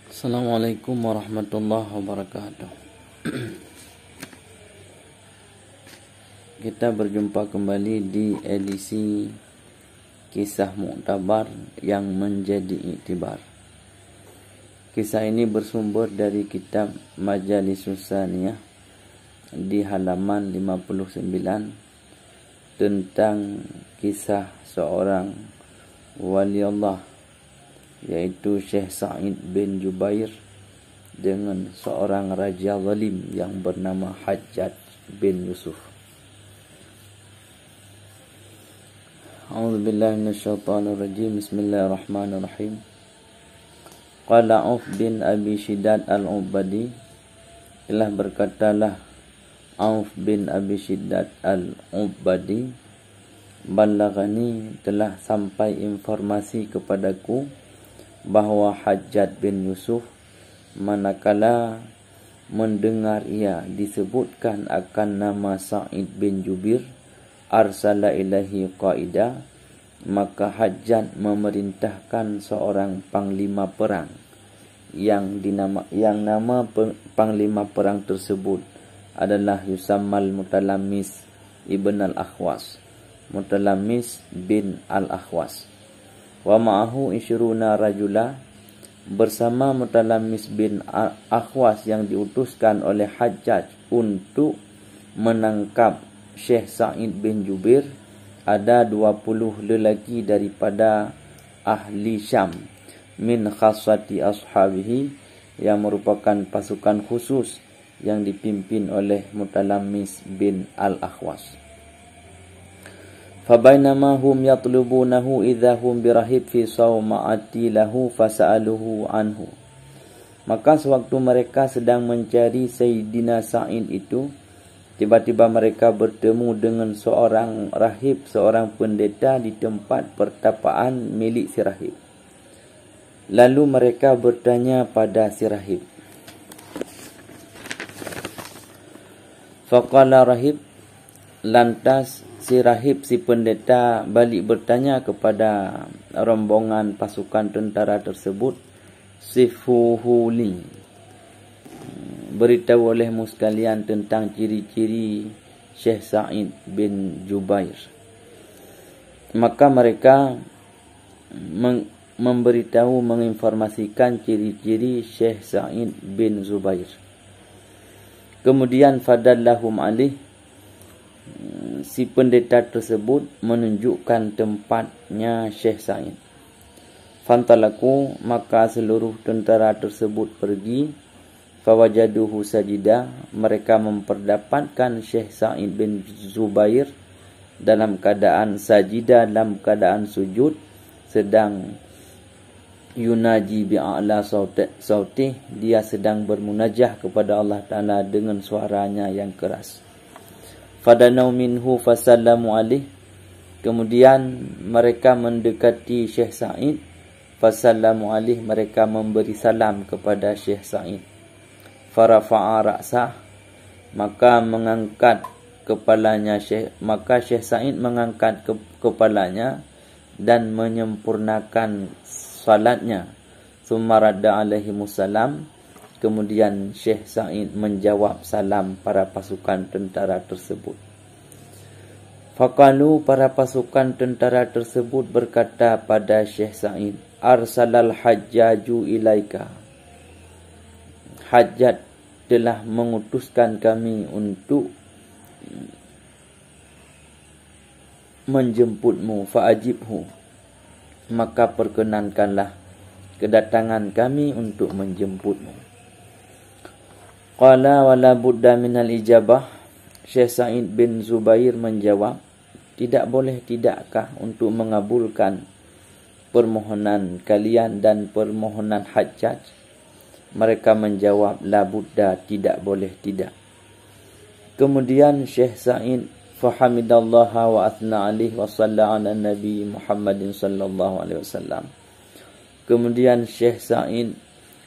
Assalamualaikum warahmatullahi wabarakatuh. Kita berjumpa kembali di edisi Kisah Muktabar yang menjadi iktibar. Kisah ini bersumber dari kitab Majalisus Tsaniyah di halaman 59 tentang kisah seorang wali Allah, yaitu Syekh Sa'id bin Jubair dengan seorang raja zalim yang bernama Hajjaj bin Yusuf. A'udzubillahi minasyaitonir rajim. Bismillahirrahmanirrahim. Qala Auf bin Abi Shiddad al-Ubadi, telah berkatalah Auf bin Abi Shiddad al-Ubadi, balaghani, telah sampai informasi kepadaku bahawa Hajjaj bin Yusuf, manakala mendengar ia disebutkan akan nama Sa'id bin Jubair, arsala ilahi qaida, maka Hajjaj memerintahkan seorang panglima perang yang nama panglima perang tersebut adalah Yusammal Mutalamis ibn al-Akhwas, Mutalamis bin al-Akhwas. Wa ma'ahu isyruna rajula, bersama Mutalamis bin Akhwas yang diutuskan oleh Hajjaj untuk menangkap Syekh Sa'id bin Jubair, ada 20 lelaki daripada ahli Syam, min khassati ashabihi, yang merupakan pasukan khusus yang dipimpin oleh Mutalamis bin al-Akhwas. Fabainama hum yatlubunahu idza hum birahib fi sawma'ati lahu fasa'aluhu anhu. Maka sewaktu mereka sedang mencari Sayyidina Sa'id itu, tiba-tiba mereka bertemu dengan seorang rahib, seorang pendeta di tempat pertapaan milik si rahib. Lalu mereka bertanya pada si rahib. Faqala rahib, lantas si rahib, si pendeta balik bertanya kepada rombongan pasukan tentara tersebut, sifuhuli, beritahu olehmu sekalian tentang ciri-ciri Syekh Sa'id bin Jubair. Maka mereka memberitahu, menginformasikan ciri-ciri Syekh Sa'id bin Jubair. Kemudian fadallahum alih, si pendeta tersebut menunjukkan tempatnya Syekh Sa'id. Fantalaku, maka seluruh tentara tersebut pergi. Fawajaduhu sajida, mereka memperdapatkan Syekh Sa'id bin Jubair dalam keadaan sajida, dalam keadaan sujud, sedang yunaji bi'a'la sautih, dia sedang bermunajah kepada Allah Ta'ala dengan suaranya yang keras. Fadanau minhu fasallamu alih, kemudian mereka mendekati Syekh Sa'id, fasallamu alih, mereka memberi salam kepada Syekh Sa'id. Farafa'a ra'sah, maka mengangkat kepalanya maka Syekh Sa'id mengangkat kepalanya dan menyempurnakan salatnya. Tsumma radda alaihimussalam, kemudian Syekh Sa'id menjawab salam para pasukan tentara tersebut. Faqalu, para pasukan tentara tersebut berkata pada Syekh Sa'id, arsalal hajjaju ilaika, Hajjaj telah mengutuskan kami untuk menjemputmu, fa'ajibhu, maka perkenankanlah kedatangan kami untuk menjemputmu. Qala wala budda minal ijabah, Syekh Sa'id bin Jubair menjawab, tidak boleh tidakkah untuk mengabulkan permohonan kalian dan permohonan Hajjaj? Mereka menjawab, la budda, tidak boleh tidak. Kemudian Syekh Sa'id fahamidallaha wa athna alaihi wa salla ala nabi Muhammadin sallallahu alaihi wasallam. Kemudian Syekh Sa'id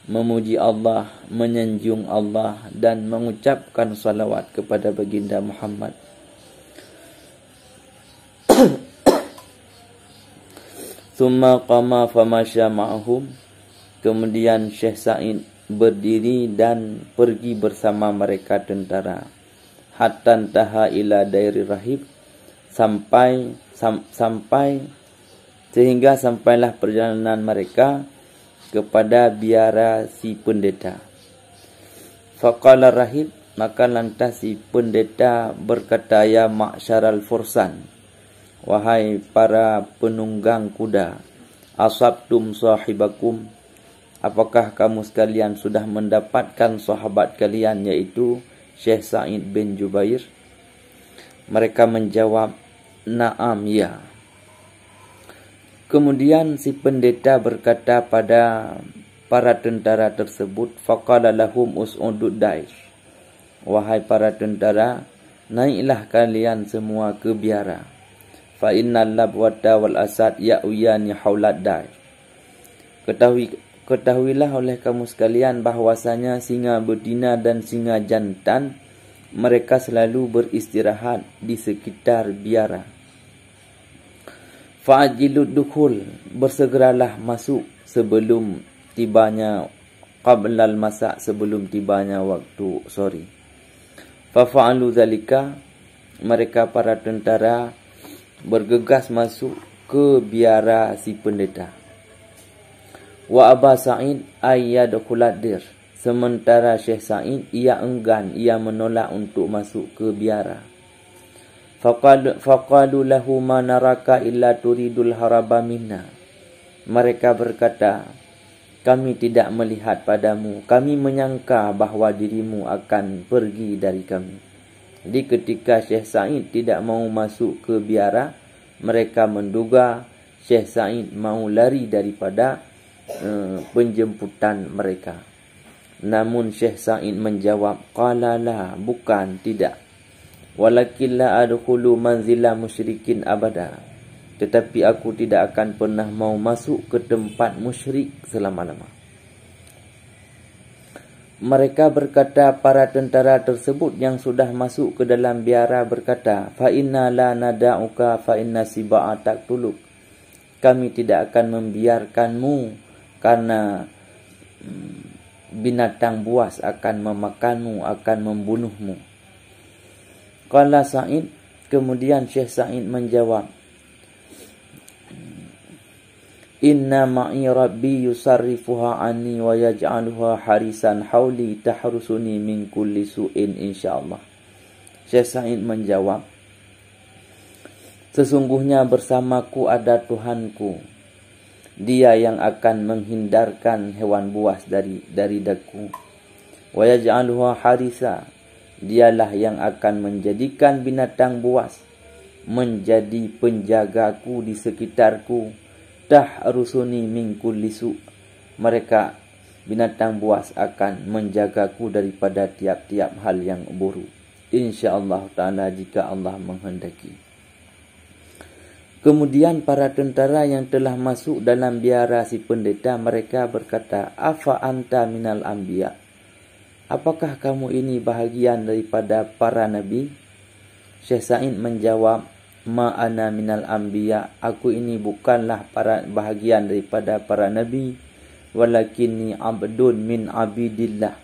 memuji Allah, menyanjung Allah dan mengucapkan salawat kepada baginda Muhammad. Thumma qama famasya ma'ahum, Kemudian Syekh Sa'id berdiri dan pergi bersama mereka tentara. Hatta taha ila dairi rahib, sehingga sampailah perjalanan mereka kepada biara si pendeta. Faqala rahib, maka lantas si pendeta berkata, ya ma'syaral fursan, wahai para penunggang kuda, asabtum sahibakum, apakah kamu sekalian sudah mendapatkan sahabat kalian, yaitu Syekh Sa'id bin Jubair? Mereka menjawab, na'am, ya. Kemudian si pendeta berkata pada para tentara tersebut, faqala lahum us'udud da'ish, wahai para tentara, naiklah kalian semua ke biara. Fa innal labwata wal asad ya'uyani haulad da'ish. Ketahuilah oleh kamu sekalian bahwasanya singa betina dan singa jantan mereka selalu beristirahat di sekitar biara. Fa'ajilud dukhul, bersegeralah masuk sebelum tibanya, qablal masa, sebelum tibanya waktu sore. Fa'alu zalika, mereka para tentara bergegas masuk ke biara si pendeta. Wa Aba Sa'id ayyadkhulat dir, sementara Syekh Sa'id ia enggan, ia menolak untuk masuk ke biara. Faqalu lahu ma naraka illa turidul haraba minna, mereka berkata, kami tidak melihat padamu, kami menyangka bahawa dirimu akan pergi dari kami. Jadi ketika Syekh Sa'id tidak mau masuk ke biara, mereka menduga Syekh Sa'id mau lari daripada penjemputan mereka. Namun Syekh Sa'id menjawab, qala la, bukan, tidak. Walakin la adkhulu manzila musyrikin abada, tetapi aku tidak akan pernah mau masuk ke tempat musyrik selama-lama. Mereka berkata, para tentara tersebut yang sudah masuk ke dalam biara berkata, fa inna la nada'uka fa inna siba'a taqtuluk, kami tidak akan membiarkanmu karena binatang buas akan memakanmu, akan membunuhmu. Qala Sa'id, kemudian Syekh Sa'id menjawab, inna ma'i rabbi yusarrifuha anni wa yaj'aluha harisan hauli tahrusuni min kulli su'in insyaallah. Syekh Sa'id menjawab, sesungguhnya bersamaku ada Tuhanku, dia yang akan menghindarkan hewan buas dari daku. Wa yaj'aluha harisa, dialah yang akan menjadikan binatang buas menjadi penjagaku di sekitarku. Tahrusuni min kulli su', mereka binatang buas akan menjagaku daripada tiap-tiap hal yang buruk, insyaallah ta'ala, jika Allah menghendaki. Kemudian para tentara yang telah masuk dalam biara si pendeta, mereka berkata, afa anta minal anbiya, apakah kamu ini bahagian daripada para nabi? Syekh Sa'id menjawab, ma ana minal anbiya, aku ini bukanlah bahagian daripada para nabi, walakinni abdun min abidillah,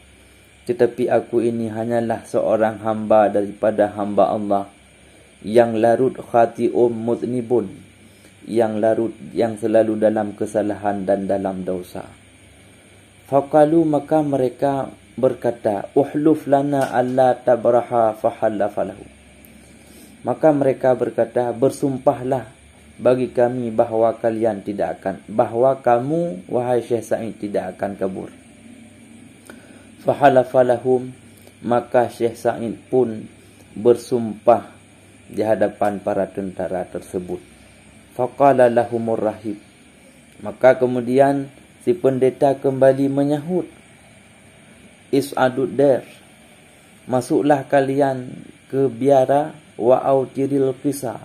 tetapi aku ini hanyalah seorang hamba daripada hamba Allah, yang larut khati'um mudnibun, yang selalu dalam kesalahan dan dalam dosa. Faqalu, maka mereka berkata, uhluf lana alla tabraha fahallafalahu, maka mereka berkata, bersumpahlah bagi kami bahawa kalian tidak akan, bahawa kamu wahai Syekh Sa'id tidak akan kabur. Fahalafalahum, maka Syekh Sa'id pun bersumpah di hadapan para tentara tersebut. Faqala lahumur rahib, maka kemudian si pendeta kembali menyahut, is'adud dar, masuklah kalian ke biara, wa autiril qisa,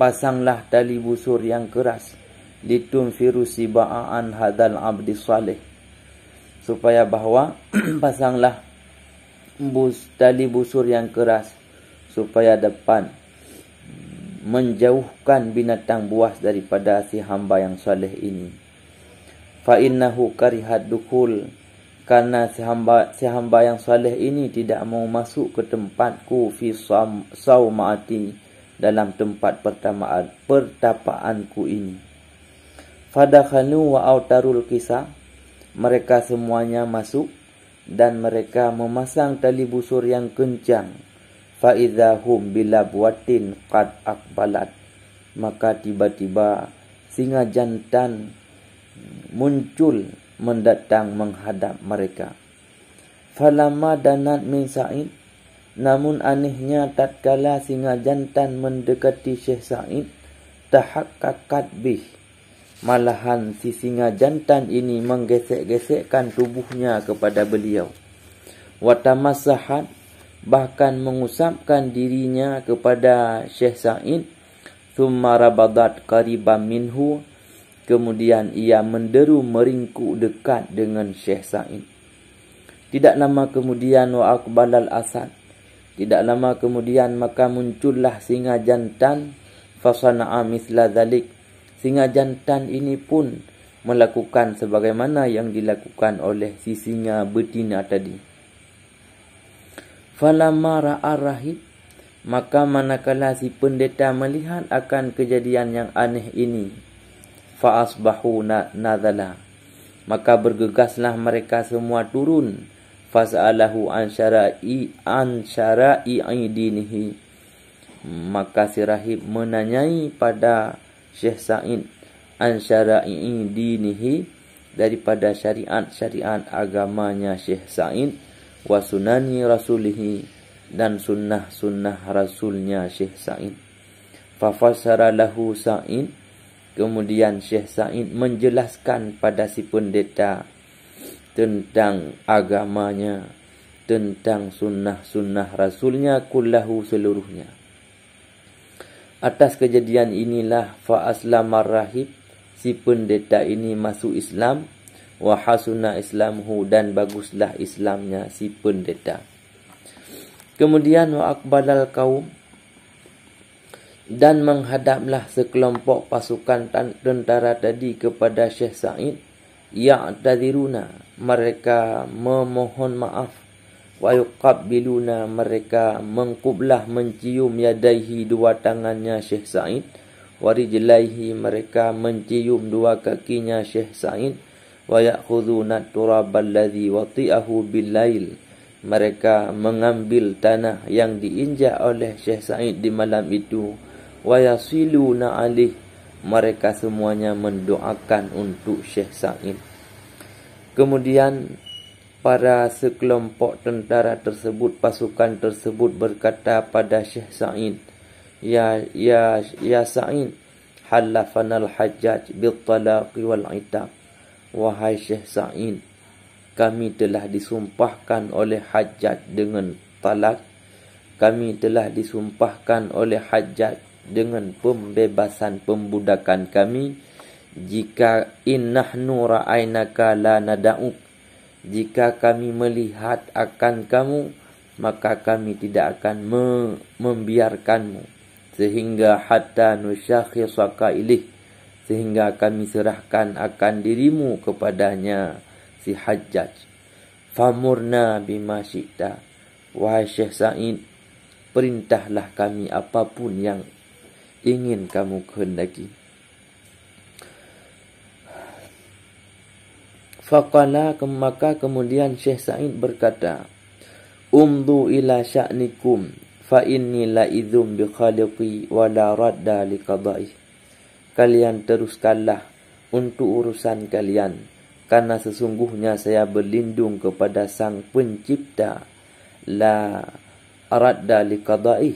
pasanglah tali busur yang keras, litunfiru siba'an hadal abdi salih, supaya bahawa pasanglah tali busur yang keras supaya dapat menjauhkan binatang buas daripada si hamba yang saleh ini. fa innahu karihat dukul, karena si hamba yang saleh ini tidak mau masuk ke tempatku fi saumaati, dalam tempat pertapaanku ini. Fadakhalu wa autarul kisah, mereka semuanya masuk dan mereka memasang tali busur yang kencang. Fa idzahum bilabwatin qad aqbalat, maka tiba-tiba singa jantan muncul mendatang menghadap mereka. Falamma danat min Sa'id, namun anehnya tatkala singa jantan mendekati Syekh Sa'id, tahakkakat bih, malahan si singa jantan ini menggesek-gesekkan tubuhnya kepada beliau. Wa tamassahat, bahkan mengusapkan dirinya kepada Syekh Sa'id. Thumma rabadat qariban minhu, kemudian ia menderu meringkuk dekat dengan Syekh Sa'id. Tidak lama kemudian wa aqbalal asad, tidak lama kemudian maka muncullah singa jantan. Fasana'a mithla dhalik, singa jantan ini pun melakukan sebagaimana yang dilakukan oleh si singa betina tadi. Falamma ra'a rahib, maka manakala si pendeta melihat akan kejadian yang aneh ini, fa asbahu nadhala, maka bergegaslah mereka semua turun. Fas'alahu an syara'i dinihi, maka si rahib menanyai pada Syekh Sa'id an syara'i dinihi, daripada syariat agamanya Syekh Sa'id, wa sunani rasulihi, dan sunnah rasulnya Syekh Sa'id. Fafassara lahu Sa'id, kemudian Syekh Sa'id menjelaskan pada si pendeta tentang agamanya, tentang sunnah rasulnya kullahu, seluruhnya. Atas kejadian inilah fa aslamar rahib, si pendeta ini masuk Islam. Wa hasuna islamuhu, dan baguslah Islamnya si pendeta. Kemudian wa aqbalal kaum, dan menghadaplah sekelompok pasukan tentara tadi kepada Syekh Sa'id. Ya'tadziruna, mereka memohon maaf. Wa yuqabbiluna, mereka mengqublah mencium yadaihi, dua tangannya Syekh Sa'id. Wa rijlaihi, mereka mencium dua kakinya Syekh Sa'id. Wa ya'khuduna turabal ladzi wati'ahu bil-lail, mereka mengambil tanah yang diinjak oleh Syekh Sa'id di malam itu. Wa yasiluna alih, mereka semuanya mendoakan untuk Syekh Sa'id. Kemudian para sekelompok tentara tersebut, pasukan tersebut berkata pada Syekh Sa'id, Ya Sa'id, halafanal hajjaj bil talaqi wal itab. Wahai Syekh Sa'id, kami telah disumpahkan oleh Hajjaj dengan talak. Kami telah disumpahkan oleh Hajjaj dengan pembebasan pembudakan kami. Jika innahnu ra'ainaka la nada'uk, jika kami melihat akan kamu, maka kami tidak akan membiarkanmu, sehingga hatta nusyakhisaka ilih, sehingga kami serahkan akan dirimu kepadanya, si Hajjaj. Famurna bima syi'ta, wahai Syekh Sa'id, perintahlah kami apapun yang ingin kamu kehendaki. Faqala, maka kemudian Syekh Sa'id berkata, Umdu ila sya'nikum, fa inni la'idhum bi khaliqi wa la radda li qada'i. Kalian teruskanlah untuk urusan kalian, karena sesungguhnya saya berlindung kepada Sang Pencipta, la radda li qada'i,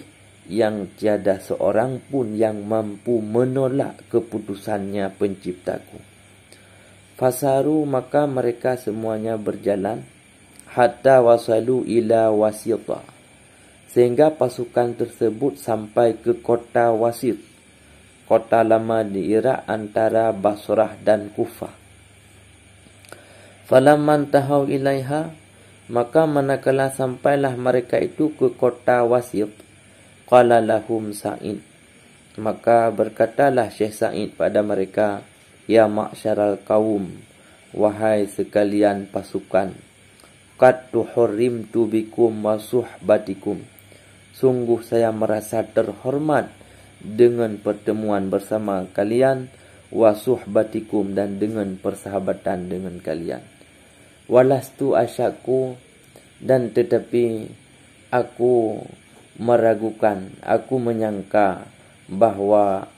yang tiada seorang pun yang mampu menolak keputusannya Penciptaku. Fasaru, maka mereka semuanya berjalan, hatta wasalu ila wasita, sehingga pasukan tersebut sampai ke kota Wasit, kota lama di Irak antara Basrah dan Kufah. Falamman tahau ilaiha, maka manakala sampailah mereka itu ke kota Wasit, qala lahum Sa'id, maka berkatalah Syekh Sa'id pada mereka, Ya ma'syaral kaum, wahai sekalian pasukan, qad tuhrimtu bikum wa suhbatikum, sungguh saya merasa terhormat dengan pertemuan bersama kalian, wa suhbatikum, dan dengan persahabatan dengan kalian. Walastu asyaku, dan tetapi aku meragukan, aku menyangka bahwa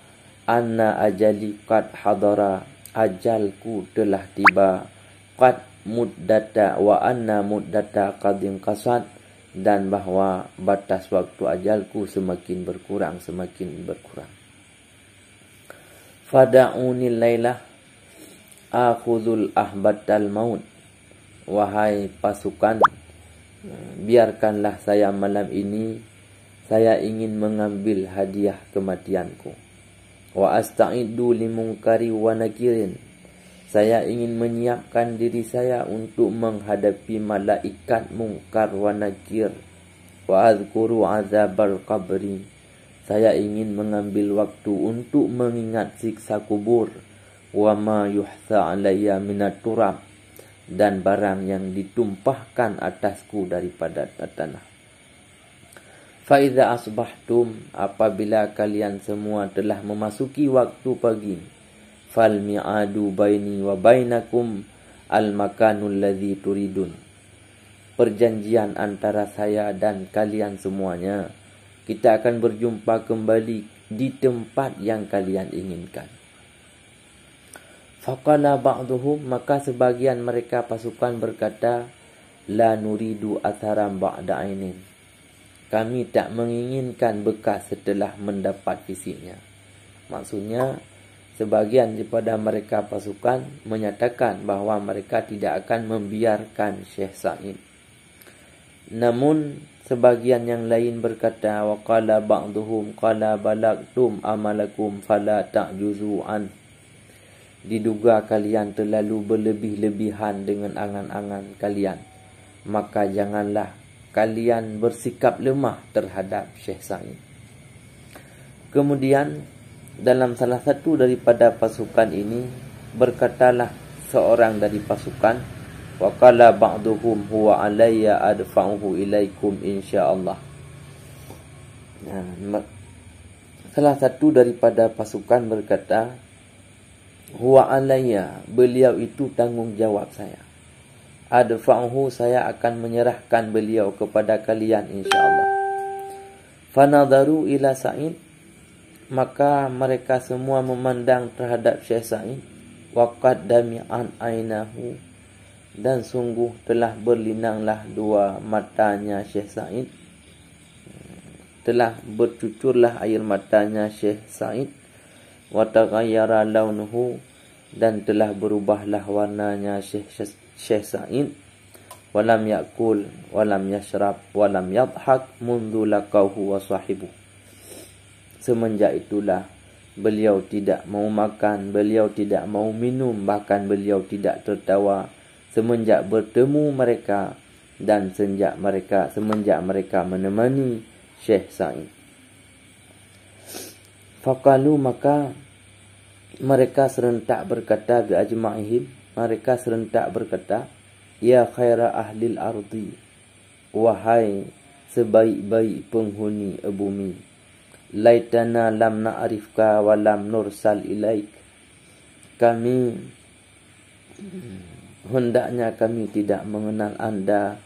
anna ajali qad hadara, ajalku telah tiba, qad muddata wa anna muddata qad inqasad, dan bahwa batas waktu ajalku semakin berkurang. Fada'uni lailah akhudhul ahbatal maut, wahai pasukan, biarkanlah saya malam ini, saya ingin mengambil hadiah kematianku. Wa asta'iddu limunkari wa nakirin, saya ingin menyiapkan diri saya untuk menghadapi malaikat mungkar wa nakir. Wa azkuru azabal qabri, saya ingin mengambil waktu untuk mengingat siksa kubur. Wa ma yuhsa alayya minat turab, dan barang yang ditumpahkan atasku daripada tanah. Fa idza asbahtum, apabila kalian semua telah memasuki waktu pagi, fal mi'adu baini wa bainakum al makanul ladzi turidun, perjanjian antara saya dan kalian semuanya, kita akan berjumpa kembali di tempat yang kalian inginkan. Faqala ba'duhum, maka sebagian mereka pasukan berkata, la nuridu atharam ba'da ainin, kami tak menginginkan bekas setelah mendapat fisiknya. Maksudnya, sebagian daripada mereka pasukan menyatakan bahawa mereka tidak akan membiarkan Syekh Sa'id. Namun sebagian yang lain berkata, wa qala ba'duhum qala balagtum amalakum fala ta'juzu an, diduga kalian terlalu berlebih-lebihan dengan angan-angan kalian, maka janganlah kalian bersikap lemah terhadap Syekh Sa'id. Kemudian dalam salah satu daripada pasukan ini berkatalah seorang dari pasukan, wa qala ba'duhum huwa alayya adfa'uhu ilaikum insyaallah. Salah satu daripada pasukan berkata, huwa alayya, beliau itu tanggungjawab saya. Adfa'uhu, saya akan menyerahkan beliau kepada kalian insyaallah. Fanadharu ila Sa'id, maka mereka semua memandang terhadap Syekh Sa'id. Wa qad dami'an ainahu, dan sungguh telah berlinanglah dua matanya Syekh Sa'id, telah bercucurlah air matanya Syekh Sa'id. Wa taghayyara launuhu, dan telah berubahlah warnanya Syekh Sa'id. Walam yakul walam yashrab walam yadhak mundu laqahu wa sahibu, semenjak itulah beliau tidak mau makan, beliau tidak mau minum, bahkan beliau tidak tertawa semenjak bertemu mereka dan semenjak mereka menemani Syekh Sa'id. Faqalu, maka mereka serentak berkata, bi ajma'ihim, mereka serentak berkata, ya khaira ahlil ardi, wahai sebaik-baik penghuni bumi, laitana lam na'rifka wa lam nursal ilaik, kami hendaknya kami tidak mengenal anda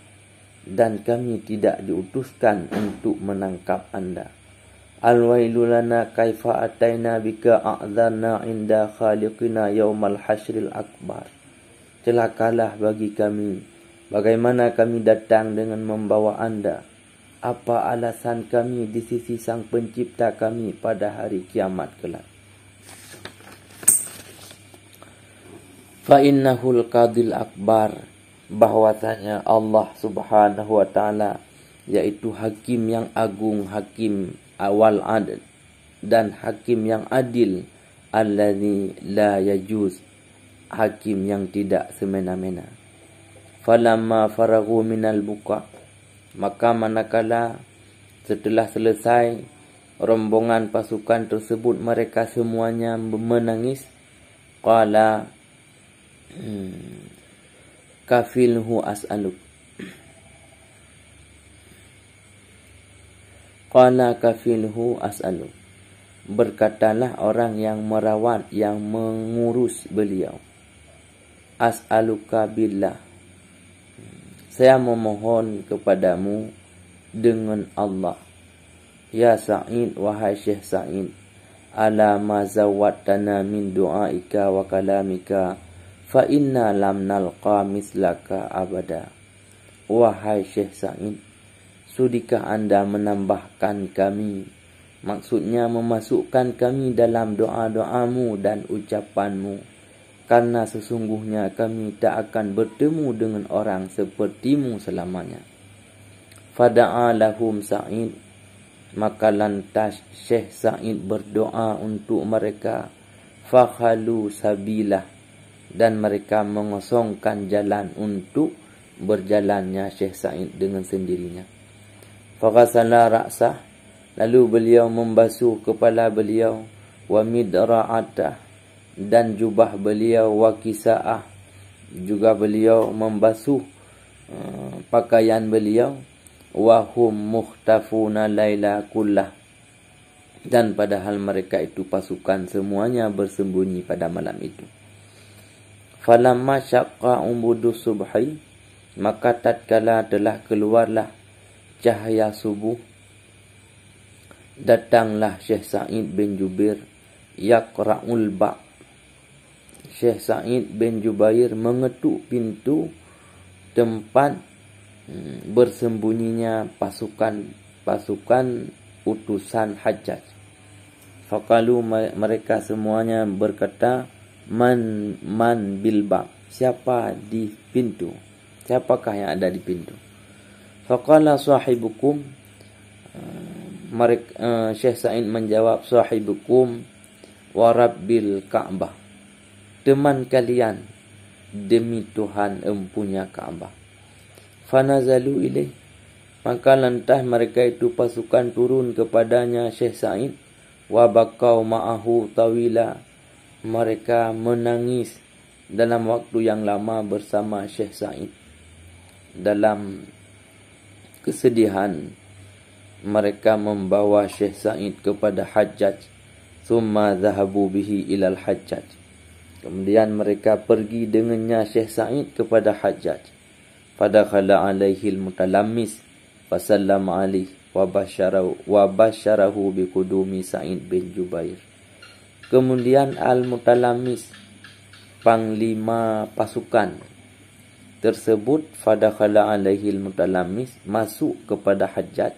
dan kami tidak diutuskan untuk menangkap anda. Al-wailu lana kaifa ataina bika a'dharna inda khaliqina yaumal hasyril akbar, celakalah bagi kami, bagaimana kami datang dengan membawa anda, apa alasan kami di sisi sang pencipta kami pada hari kiamat kelak. Fa innahul qadil akbar, bahwasanya Allah Subhanahu wa taala yaitu hakim yang agung, hakim awal adil dan hakim yang adil, allazi la yajuz, hakim yang tidak semena-mena. Falamma faragu minal buka, maka manakala setelah selesai rombongan pasukan tersebut mereka semuanya menangis, qala kafilhu as'aluk. Qala kafilhu as'aluk. Berkatalah orang yang merawat, yang mengurus beliau. As'aluka billah. Saya memohon kepadamu dengan Allah. Ya Sa'id, wahai Syekh Sa'id, ala ma zawwattana min du'aika wa kalamika, fa inna lam nalqa mislaka abada. Wahai Syekh Sa'id, sudikah anda menambahkan kami, maksudnya memasukkan kami dalam doa-doamu dan ucapanmu, karena sesungguhnya kami tak akan bertemu dengan orang sepertimu selamanya. Fada'a lahum Sa'id, maka lantas Syekh Sa'id berdoa untuk mereka. Fakhalu sabilah, dan mereka mengosongkan jalan untuk berjalannya Syekh Sa'id dengan sendirinya. Faghasala ra'sah, lalu beliau membasuh kepala beliau, wa midra'atah, dan jubah beliau, wa kisa'ah, juga beliau membasuh pakaian beliau, wa hum muhtafuna laila kullah, dan padahal mereka itu pasukan semuanya bersembunyi pada malam itu. Falamma syaqqa umudus subhi, maka tatkala telah keluarlah cahaya subuh, datanglah Syekh Sa'id bin Jubair yaqra'ul ba'. Syekh Sa'id bin Jubair mengetuk pintu tempat bersembunyinya pasukan utusan Hajjaj. Faqalu, mereka semuanya berkata, man bil ba', siapa di pintu, siapakah yang ada di pintu? Faqala sahibukum, Syekh Sa'id menjawab, sahibukum wa rabbil Ka'bah, teman kalian demi Tuhan empunya Ka'bah. Fanazalu ilaih, maka lantas mereka itu pasukan turun kepadanya Syekh Sa'id. Wa baqau ma'ahu tawila, mereka menangis dalam waktu yang lama bersama Syekh Sa'id. Dalam kesedihan mereka membawa Syekh Sa'id kepada Hajjaj. Summa zahabu bihi ilal Hajjaj, kemudian mereka pergi dengannya Syekh Sa'id kepada Hajjaj. Fadakhala alaihi al-mutalammis fasallama alaihi wa basyarahu biqudumi Sa'id bin Jubair. Kemudian al-mutalammis, panglima pasukan tersebut, fadakhala alaihi al-mutalammis, masuk kepada Hajjaj